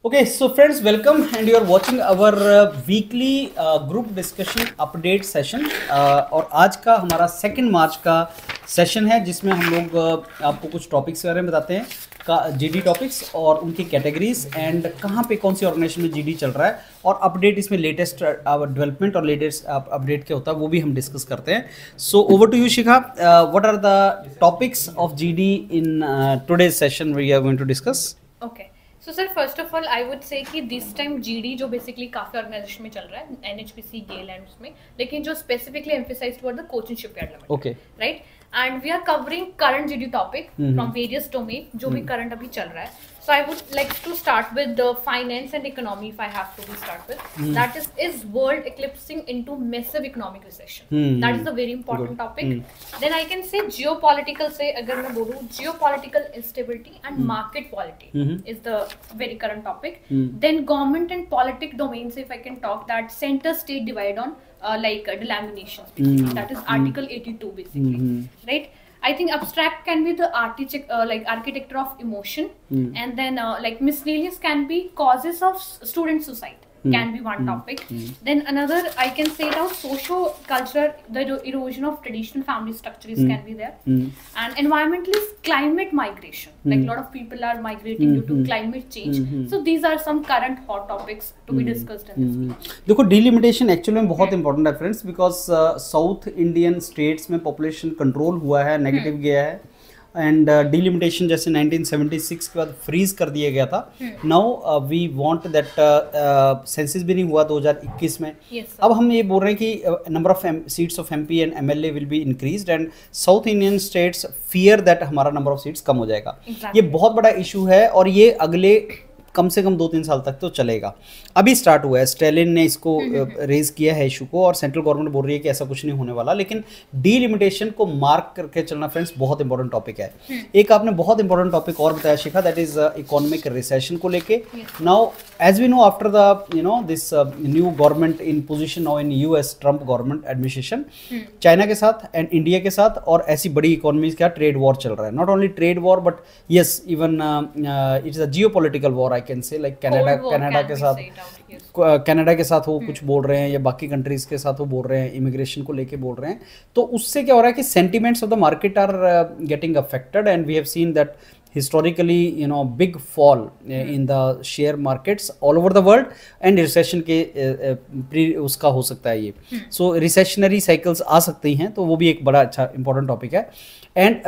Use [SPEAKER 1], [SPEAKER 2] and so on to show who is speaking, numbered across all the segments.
[SPEAKER 1] Okay, so friends, welcome, and you are watching our weekly group discussion update session. और आज का हमारा 2 मार्च का सेशन है जिसमें हम लोग आपको कुछ टॉपिक्स के बारे में बताते हैं का जीडी टॉपिक्स और उनकी कैटेगरीज एंड कहाँ पे कौन सी ऑर्गेनाइजेशन में जीडी चल रहा है और अपडेट इसमें लेटेस्ट डेवलपमेंट और लेटेस्ट अपडेट क्या होता है वो भी हम डिस्कस करते हैं. So over to you Shikha, what are the topics of GD in today's session we are going to discuss.
[SPEAKER 2] Okay so sir, first of all I would say कि दिस टाइम जीडी जो basically काफी organisation में चल रहा है, NHPC, Gayle and उसमें, लेकिन जो specifically emphasized were the Cochin shipyard limited.
[SPEAKER 1] Okay,
[SPEAKER 2] right, and we are covering current GD topic from various domain जो भी करंट अभी चल रहा है. So I would like to start with the finance and economy if I have to start with. That is world eclipsing into massive economic recession. That is a very important topic. Then I can say geopolitical से अगर मैं बोलूँ geopolitical instability and market volatility is the very current topic. Then government and politic domains if I can talk that center state divide on like delaminations basically. That is Article 82 basically. Right. I think abstract can be the like architecture of emotion, and then like miscellaneous can be causes of student suicide. Can be one topic. Then another I can say now socio-cultural, the erosion of traditional family structures can be there. And environmentalist climate migration, like a lot of people are migrating due to climate change. So these are some current hot topics to be discussed in this week.
[SPEAKER 1] देखो delimitation actually में बहुत important है friends, because south Indian states में population control हुआ है, negative गया है, and delimitation जैसे 1976 के बाद फ्रीज कर दिया गया था. Now we want that census भी नहीं हुआ 2021 में. अब हम ये बोल रहे हैं कि number of seats of MP and MLA will be increased and south Indian states fear that हमारा नंबर ऑफ सीट्स कम हो जाएगा. ये बहुत बड़ा इशू है और ये अगले कम से कम 2-3 साल तक तो चलेगा. अभी स्टार्ट हुआ है, स्टेलिन ने इसको रेज किया है इशू को और सेंट्रल गवर्नमेंट बोल रही है कि ऐसा कुछ नहीं होने वाला. लेकिन डीलिमिटेशन को मार्क करके चलना फ्रेंड्स बहुत इंपॉर्टेंट टॉपिक है. एक आपने बहुत इंपॉर्टेंट टॉपिक और बताया Shikha, that is economic recession को लेके. Now as we know after the this new government in position now in US Trump government administration, China के साथ एंड इंडिया के साथ और ऐसी बड़ी इकोनॉमीज का ट्रेड वॉर चल रहा है. Not only trade war but yes even it is a geo political war I can say. Like Canada के साथ वो कुछ बोल रहे हैं या बाकी कंट्रीज के साथ वो बोल रहे हैं, इमिग्रेशन को लेके बोल रहे हैं. तो उससे क्या हो रहा है कि sentiments of the market are getting affected and we have seen that historically big fall in the share markets all over the world and recession के उसका हो सकता है ये. so recessionary cycles आ सकती हैं, तो वो भी एक बड़ा अच्छा important topic है. एंड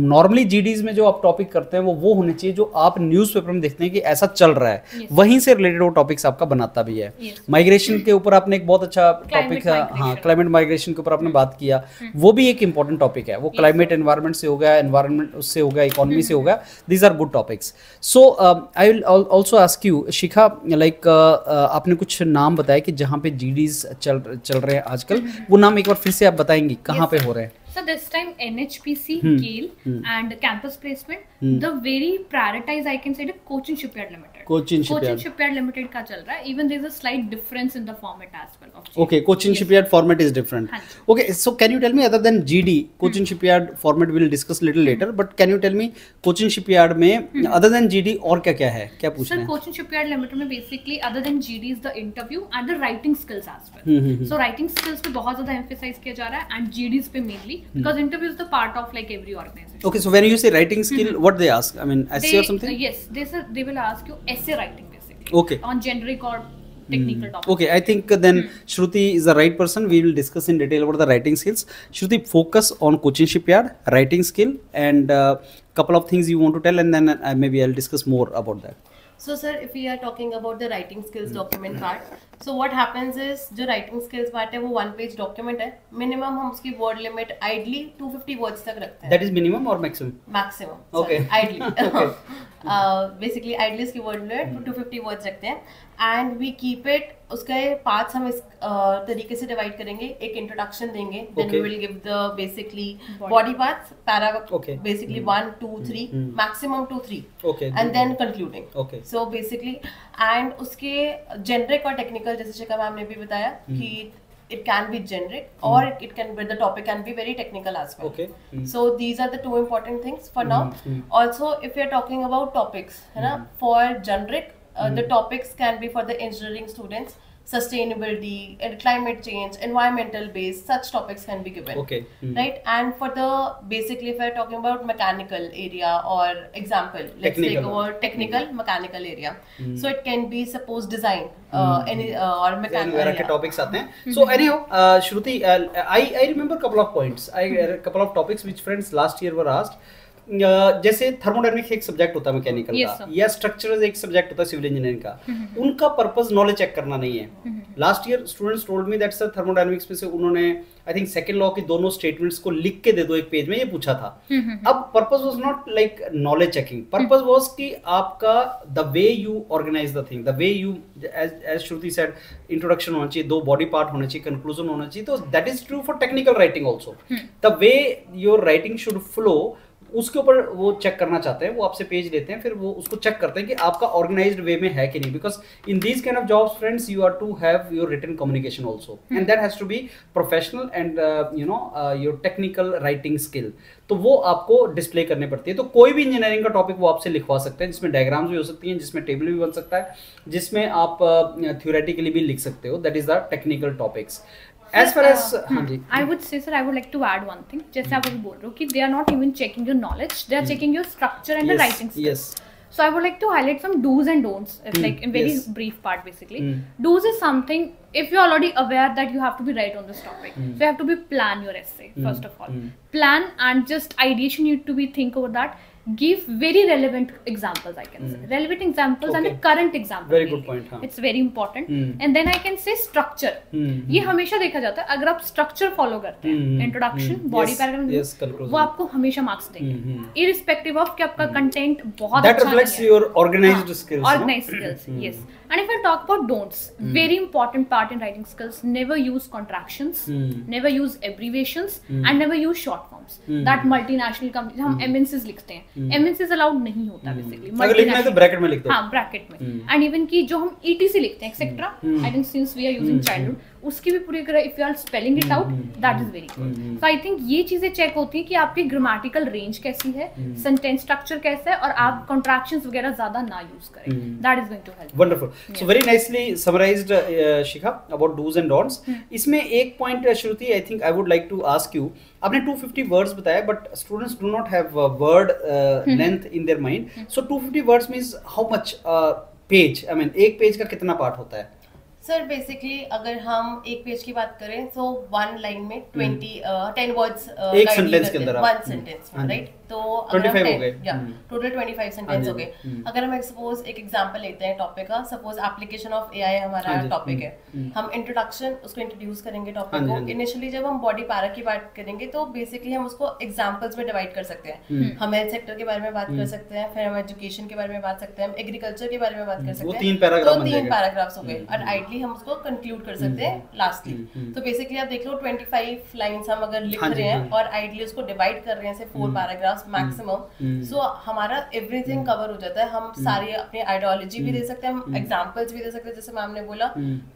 [SPEAKER 1] नॉर्मली जीडीज में जो आप टॉपिक करते हैं वो होने चाहिए जो आप न्यूज़पेपर में देखते हैं कि ऐसा चल रहा है, वहीं से रिलेटेड वो टॉपिक्स आपका बनाता भी है. माइग्रेशन के ऊपर आपने एक बहुत अच्छा टॉपिक है, हाँ, क्लाइमेट माइग्रेशन के ऊपर आपने बात किया, वो भी एक इंपॉर्टेंट टॉपिक है. वो क्लाइमेट एनवायरनमेंट से हो गया, एनवायरनमेंट उससे हो गया, इकोनॉमी से हो गया. These are good topics. So I will also ask you Shikha, like आपने कुछ नाम बताया कि जहाँ पे जीडीज चल रहे हैं आजकल, वो नाम एक बार फिर से आप बताएंगी कहाँ पे हो रहे हैं.
[SPEAKER 2] So this time NHPC, GAIL and campus placement, the very prioritized I can say the Cochin Shipyard Limited. Cochin Shipyard Limited का चल रहा है. Even there is a slight difference in the format as well.
[SPEAKER 1] Okay, Cochin Shipyard format is different. Okay, so can you tell me other than GD, Cochin Shipyard format we'll discuss little later, but can you tell me Cochin Shipyard में other than GD और क्या है, क्या पूछना है?
[SPEAKER 2] Sir, Cochin Shipyard Limited में basically other than GD is the interview and the writing skills as well. So writing skills पे बहुत ज़्यादा emphasize किया जा रहा है and GDs पे mainly. Because interview is the part of like every organization.
[SPEAKER 1] Okay, so when you say writing skill, what they ask? I mean, essay or something?
[SPEAKER 2] Yes, they will ask you essay writing basically.
[SPEAKER 1] Okay.
[SPEAKER 2] On generic or technical topics.
[SPEAKER 1] Okay, I think then Shruti is the right person. We will discuss in detail about the writing skills. Shruti, focus on Cochin Shipyard, writing skill, and couple of things you want to tell, and then maybe I'll discuss more about that.
[SPEAKER 3] So sir, if we are talking about the writing skills document part, so what happens is जो writing skills part है वो 1 page document है. Minimum हम उसकी word limit ideally 250 words तक रखते हैं.
[SPEAKER 1] That is minimum or maximum?
[SPEAKER 3] Maximum.
[SPEAKER 1] Okay.
[SPEAKER 3] Ideally. Okay. Basically ideally इसकी word limit 250 words रखते हैं. And we keep it, उसके पार्ट्स हम इस तरीके से डिवाइड करेंगे. एक इंट्रोडक्शन देंगे, then we will give the basically body parts, paragraph, basically 1, 2, 3, maximum 2, 3. Okay. And then concluding. Okay. So basically, and उसके generic और technical जैसे शिखा मैम ने भी बताया कि it can be generic or it can be, the topic can be very technical as well. Okay. So these are the two important things for now. Also, if we are talking about topics, है ना, for generic The topics can be for the engineering students, sustainability and climate change, environmental based, such topics can be given.
[SPEAKER 1] Okay.
[SPEAKER 3] Right? And for the, basically if we're talking about mechanical area or example, let's take over technical mechanical area. So it can be suppose design any or mechanical
[SPEAKER 1] area के topics आते हैं. So anyhow, Shruti, I remember couple of points. Couple of topics which friends last year were asked. जैसे thermodynamics एक subject होता है mechanical का, या structural एक सब्जेक्ट होता है सिविल इंजीनियरिंग का, उनका पर्पस नॉलेज चेक करना नहीं है. Last year students told me that sir thermodynamics में से उन्होंने आई थिंक सेकंड लॉ के दोनों स्टेटमेंट्स को लिख के दे दो एक पेज में, ये पूछा था. अब purpose was not like knowledge checking, purpose was कि आपका the way you organise the thing, the way you as Shruti said, introduction होना चाहिए, 2 बॉडी पार्ट होना चाहिए, कंक्लूजन होना चाहिए. तो that is true for technical writing also. The way your writing should flow, उसके ऊपर वो चेक करना चाहते हैं. वो आपसे पेज लेते हैं, फिर वो उसको चेक करते हैं कि आपका ऑर्गेनाइज्ड वे में है कि नहीं. Because in these kind of jobs friends you are to have your written communication also, and that has to be professional and you know your technical writing skill. तो वो आपको डिस्प्ले करने पड़ती है. तो कोई भी इंजीनियरिंग का टॉपिक वो आपसे लिखवा सकते हैं, जिसमें डायग्राम्स भी हो सकती हैं, जिसमें टेबल भी बन सकता है, जिसमें आप थ्योरेटिकली भी लिख सकते हो. That is the technical topics. As far as
[SPEAKER 2] I would say, sir, I would like to add one thing. जैसे आप अभी बोल रहे हो कि they are not even checking your knowledge, they are checking your structure and the writing skills.
[SPEAKER 1] Yes.
[SPEAKER 2] So I would like to highlight some do's and don'ts, like in very brief part basically. Do's is something, if you're already aware that you have to be right on this topic, so you have to be plan your essay first of all. Plan and just ideation, you need to be think over that. Give very relevant examples, I can say. Relevant examples and a current example.
[SPEAKER 1] Very good point.
[SPEAKER 2] It's very important. And then I can say structure. ये हमेशा देखा जाता है, अगर आप structure follow करते हैं, introduction, body paragraph, वो आपको हमेशा marks देंगे. Irrespective of कि आपका content बहुत अच्छा नहीं है.
[SPEAKER 1] That reflects your organized skills.
[SPEAKER 2] Organized skills, yes. And if I talk about don'ts, very important part in writing skills, never use contractions, never use abbreviations, and never use short forms. That multinational companies, हम MNCs लिखते हैं, MNCs allowed नहीं होता basically.
[SPEAKER 1] अगर लिखना है तो bracket में लिख दो.
[SPEAKER 2] हाँ, ब्रैकेट में. एंड इवन की जो हम ETC लिखते हैं et cetera, I think since we are using childhood, उसकी भी पूरी तरह if you are spelling it out, that is very good. So I think ये चीजें चेक होती है कि आपकी ग्रामेटिकल रेंज कैसी है, सेंटेंस स्ट्रक्चर कैसा है, और आप कॉन्ट्रैक्शंस वगैरह ज्यादा ना यूज करें. That is going to help.
[SPEAKER 1] Wonderful. So very nicely summarised Shikha about dos and don'ts. इसमें एक point Shruti, I think I would like to ask you. आपने 250 वर्ड्स बताया, but students do not have word length in their mind. So 250 words means how much page, I mean एक page का कितना part होता है?
[SPEAKER 3] Sir basically अगर हम एक पेज की बात करें तो 1 लाइन में 10 वर्ड्स
[SPEAKER 1] एक सेंटेंस के अंदर,
[SPEAKER 3] 1 सेंटेंस में, राइट? तो
[SPEAKER 1] 25 हो गए,
[SPEAKER 3] टोटल 25 सेंटेंस हो गए. अगर हम सपोज एक एग्जांपल लेते हैं टॉपिक का, सपोज एप्लीकेशन ऑफ एआई हमारा टॉपिक है. हम इंट्रोडक्शन उसको इंट्रोड्यूस करेंगे टॉपिक को. इनिशियली जब हम बॉडी पैरा की बात करेंगे तो बेसिकली हम उसको एग्जांपल्स में डिवाइड कर सकते हैं. हम हेल्थ सेक्टर के बारे में बात कर सकते हैं, फिर हम एजुकेशन के बारे में बात सकते हैं, हम एग्रीकल्चर के बारे में बात कर सकते हैं. तो 3 पैराग्राफ्स हो गए, और आइडली हम उसको कंक्लूड कर सकते हैं लास्टली. तो बेसिकली आप देख लो 25 लाइंस हम अगर लिख रहे हैं और आइडली उसको डिवाइड कर रहे हैं 4 पैराग्राफ्स मैक्सिमम, सो हमारा एवरीथिंग कवर हो जाता है. हम सारी अपनी आइडियोलॉजी भी दे सकते हैं, हम एग्जांपल्स भी दे सकते हैं, जैसे मैम ने बोला.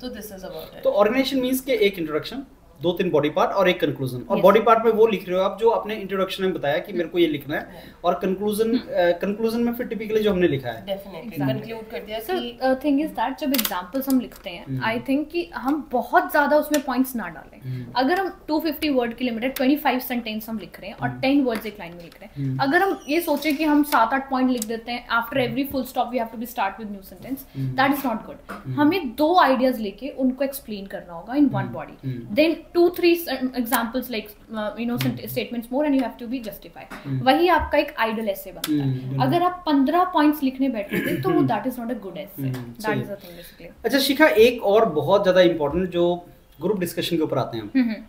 [SPEAKER 3] तो दिस इज अबाउट इट.
[SPEAKER 1] तो ऑर्गेनाइजेशन मींस के एक इंट्रोडक्शन, 2-3 बॉडी पार्ट और एक कंक्लूजन. और बॉडी पार्ट में वो लिख रहे हो आप जो आपने इंट्रोडक्शन में बताया कि मेरे को ये लिखना है, और कंक्लूजन में फिर टिपिकली जो हमने लिखा है
[SPEAKER 3] डेफिनेटली कंक्लूड कर दिया.
[SPEAKER 2] सो थिंग इज दैट जब एग्जांपल्स हम लिखते हैं, आई थिंक कि हम बहुत ज्यादा उसमें पॉइंट्स ना डालें. अगर हम 250 वर्ड की लिमिटेड 25 सेंटेंस हम लिख रहे हैं और 10 वर्ड्स एक लाइन में लिख रहे हैं, अगर हम ये सोचे कि हम 7-8 पॉइंट लिख देते हैं, after every full stop we have to be start with new sentence, that is not good. हमें 2 आइडियाज लेके उनको एक्सप्लेन करना होगा in 1 body, then 2-3 examples like statements more, and you have to be justify. वही आपका एक ideal एसे बनता है. अगर आप 15 पॉइंट्स लिखने बैठोगे तो वो that is not a good essay. That is the thing basically.
[SPEAKER 1] अच्छा शिखा, एक और बहुत ज्यादा इंपॉर्टेंट जो ग्रुप डिस्कशन के ऊपर आते हैं,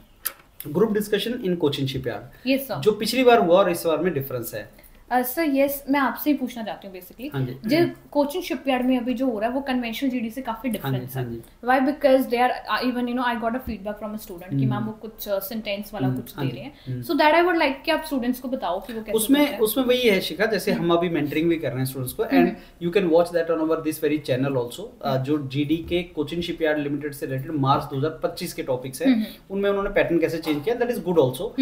[SPEAKER 1] group discussion in coaching shipyard.
[SPEAKER 2] Yes sir.
[SPEAKER 1] जो पिछली बार हुआ और इस बार में डिफरेंस है.
[SPEAKER 2] सर यस, मैं आपसे ही पूछना चाहती हूँ बेसिकली, जो कोचिंग शिपयार्ड में अभी जो हो रहा है वो कन्वेंशनल जीडी से काफी डिफरेंस है. Why? Because they are even I got a feedback from a student कि मैम वो कुछ सेंटेंस वाला कुछ दे रहे हैं. So that I would like कि आप स्टूडेंट्स को बताओ कि वो कैसे. उसमें
[SPEAKER 1] वही है शिखा, जैसे हम अभी मेंटरिंग भी कर रहे हैं स्टूडेंट्स को, and you can watch that on our this very channel also. जो जीडी के कोचिंग शिपयार्ड लिमिटेड से रिलेटेड मार्च 2025 के टॉपिक्स है, उनमें उन्होंने पैटर्न कैसे चेंज किया, दैट इज गुड आल्सो.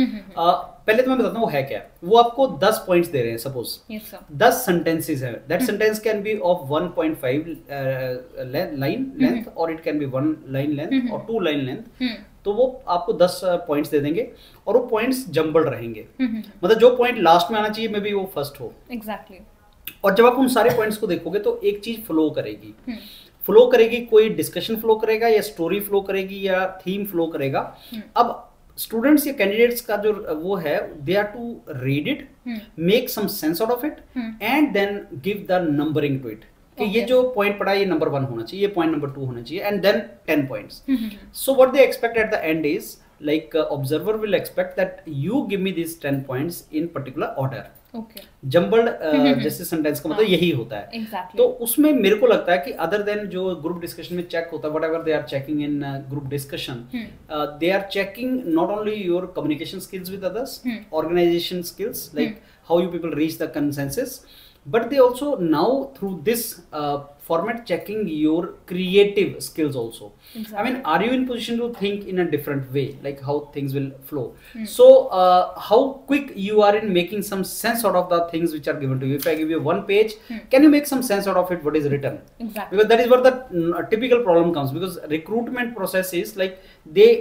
[SPEAKER 1] पहले तो मैं बताता हूँ वो है क्या. वो आपको 10 पॉइंट्स दे रहे हैं हैं सपोज,
[SPEAKER 2] Yes, sir.
[SPEAKER 1] 10 sentences है, that sentence can be of 1.5 line length or it can be 1 line length or 2 line length. तो वो आपको 10 पॉइंट्स दे देंगे और वो पॉइंट्स जम्बल रहेंगे, मतलब जो पॉइंट लास्ट में आना चाहिए मे बी वो फर्स्ट हो।
[SPEAKER 2] Exactly.
[SPEAKER 1] और जब आप उन सारे पॉइंट्स को देखोगे तो एक चीज फ्लो करेगी, कोई डिस्कशन फ्लो करेगा या स्टोरी फ्लो करेगी या थीम फ्लो करेगा। अब स्टूडेंट्स या कैंडिडेट्स का जो वो है, they are to read it, make some sense out of it and then give the numbering to it कि ये जो पॉइंट पढ़ा ये नंबर 1 होना चाहिए, ये पॉइंट नंबर 2 होना चाहिए, and then 10 points. So what they expect at the end is like observer will expect that you give me these 10 points in particular order.
[SPEAKER 2] Okay.
[SPEAKER 1] Jumbled जैसे सेंटेंस का मतलब यही होता है।
[SPEAKER 2] Exactly.
[SPEAKER 1] तो उसमें मेरे को लगता है कि अदर देन जो ग्रुप डिस्कशन में चेक होता है, whatever they are checking in group discussion, they are checking not only your communication skills with others, organisation skills like how you people reach the consensus, but they also now through this format checking your creative skills also. Exactly. I mean, are you in position to think in a different way, like how things will flow? So how quick you are in making some sense out of the things which are given to you. If I give you 1 page, can you make some sense out of it, what is written?
[SPEAKER 2] Exactly.
[SPEAKER 1] Because that is where the typical problem comes, because recruitment process is like they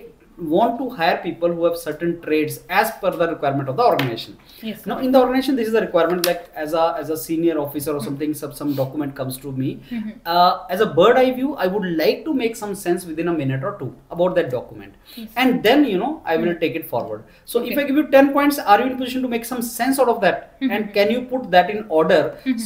[SPEAKER 1] want to hire people who have certain traits as per the requirement of the organization.
[SPEAKER 2] Yes.
[SPEAKER 1] Now in the organization this is the requirement, like as a senior officer or something, some document comes to me, as a bird eye view I would like to make some sense within a minute or two about that document. Yes. And then I will take it forward. So if I give you 10 points, are you in position to make some sense out of that, and can you put that in order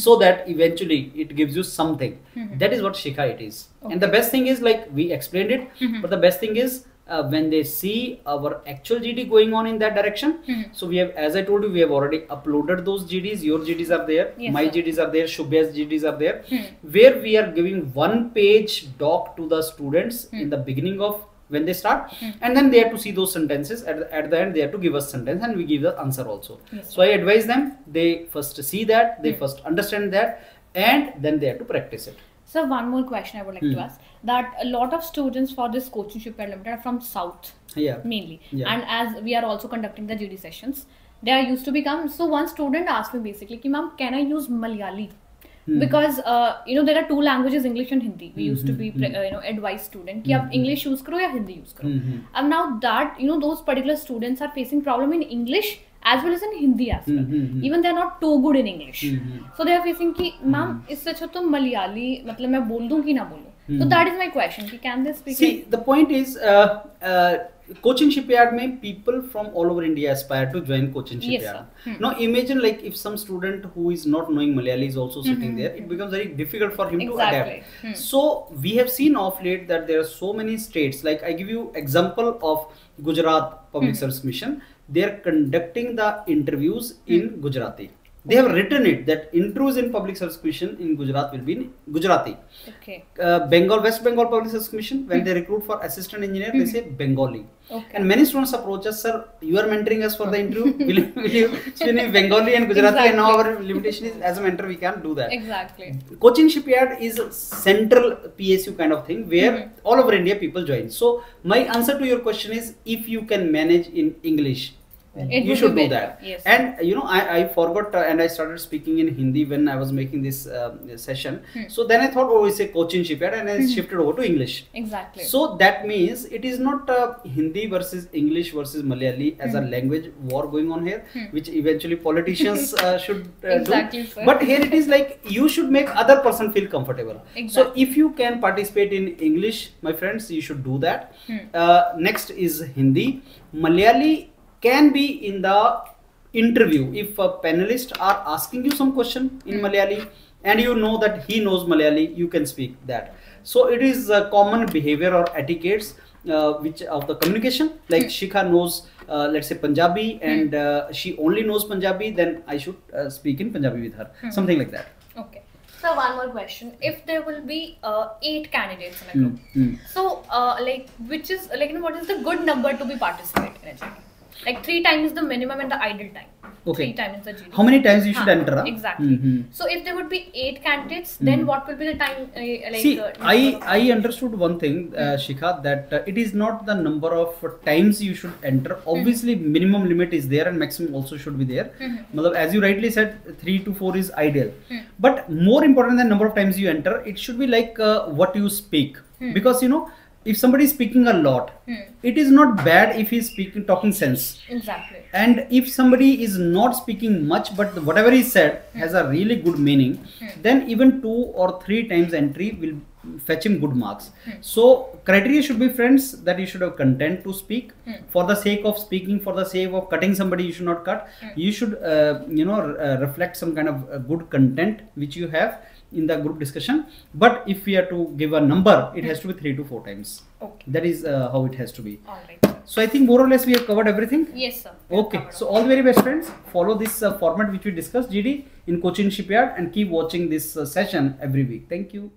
[SPEAKER 1] so that eventually it gives you something? That is what Shikha it is. And the best thing is, like we explained it, but the best thing is when they see our actual GD going on in that direction. So we have, as I told you, we have already uploaded those GDs. Your GDs are there, yes, my sir. GDs are there, Shubhya's GDs are there, where we are giving 1-page doc to the students in the beginning of when they start, and then they have to see those sentences. At the end they have to give us sentence and we give the answer also. Yes, so I advise them, they first see that, they first understand that, and then they have to practice it.
[SPEAKER 2] So one more question I would like to ask, that a lot of students for this coaching shipyard limited are from south, mainly, and as we are also conducting the GD sessions, they are used to become. So one student asked me basically ki ma'am, can I use Malayali? Because there are 2 languages, English and Hindi. We used to be advise student कि आप English use करो या Hindi use करो. And now that those particular students are facing problem in English as well as in Hindi as well. Even they are not too good in English. So they are facing कि ma'am इससे अच्छा तो मलयाली, मतलब मैं बोल दूं कि ना बोलूं. So that is my question, कि can they speak?
[SPEAKER 1] See, the point is coaching shipyard में people from all over India aspire to join coaching shipyard. Yes, now imagine like if some student who is not knowing Malayali is also sitting there, it becomes very difficult for him to adapt. So we have seen of late that there are so many states, like I give you example of Gujarat Public Service Commission. They are conducting the interviews in Gujarati. They have written it that interviews in Public Service Commission in Gujarat will be in Gujarati. Okay. West Bengal Public Service Commission, when they recruit for assistant engineer, they say Bengali. Okay. And many students approach us, sir, you are mentoring us for the interview. will you speak Bengali and Gujarati? Exactly. And now our limitation is, as a mentor, we can't do that.
[SPEAKER 2] Exactly.
[SPEAKER 1] Coaching shipyard is a central PSU kind of thing where all over India people join. So my answer to your question is, if you can manage in English, you should do that. Yes. And I forgot and I started speaking in Hindi when I was making this session. So then I thought, oh, it's a coaching shipyard, and I shifted over to English. Exactly. So that means it is not Hindi versus English versus Malayali as a language war going on here, which eventually politicians should do. Sir. But here it is like you should make other person feel comfortable. Exactly. So if you can participate in English, my friends, you should do that. Next is Hindi. Malayali can be in the interview. If a panelist are asking you some question in Malayali and you know that he knows Malayali, you can speak that. So it is a common behavior or etiquettes which of the communication, like Shikha knows let's say Punjabi and she only knows Punjabi, then I should speak in Punjabi with her, something like that.
[SPEAKER 2] Okay. So one more question, if there will be 8 candidates in a group, so which is what is the good number to be participating in a GD? Like 3 times the minimum and the ideal time.
[SPEAKER 1] Okay.
[SPEAKER 2] 3 times the GD.
[SPEAKER 1] How many times you should enter? Huh?
[SPEAKER 2] Exactly. So if there would be 8 candidates, then what will be the time?
[SPEAKER 1] See, I understood one thing, Shikha, that it is not the number of times you should enter. Obviously, minimum limit is there and maximum also should be there. As you rightly said, 3 to 4 is ideal. But more important than number of times you enter, it should be like what you speak. Because you know, if somebody is speaking a lot, it is not bad if he is talking sense.
[SPEAKER 2] Exactly.
[SPEAKER 1] And if somebody is not speaking much, but whatever he said has a really good meaning, then even 2 or 3 times entry will fetch him good marks. So criteria should be, friends, that you should have content to speak. For the sake of speaking, for the sake of cutting somebody, you should not cut. You should reflect some kind of good content which you have in the group discussion. But if we are to give a number, it has to be 3 to 4 times.
[SPEAKER 2] Okay.
[SPEAKER 1] That is how it has to be.
[SPEAKER 2] All right.
[SPEAKER 1] So I think more or less we have covered everything.
[SPEAKER 2] Yes, sir.
[SPEAKER 1] Okay. So all the very best, friends. Follow this format which we discussed, GD, in Cochin Shipyard, and keep watching this session every week. Thank you.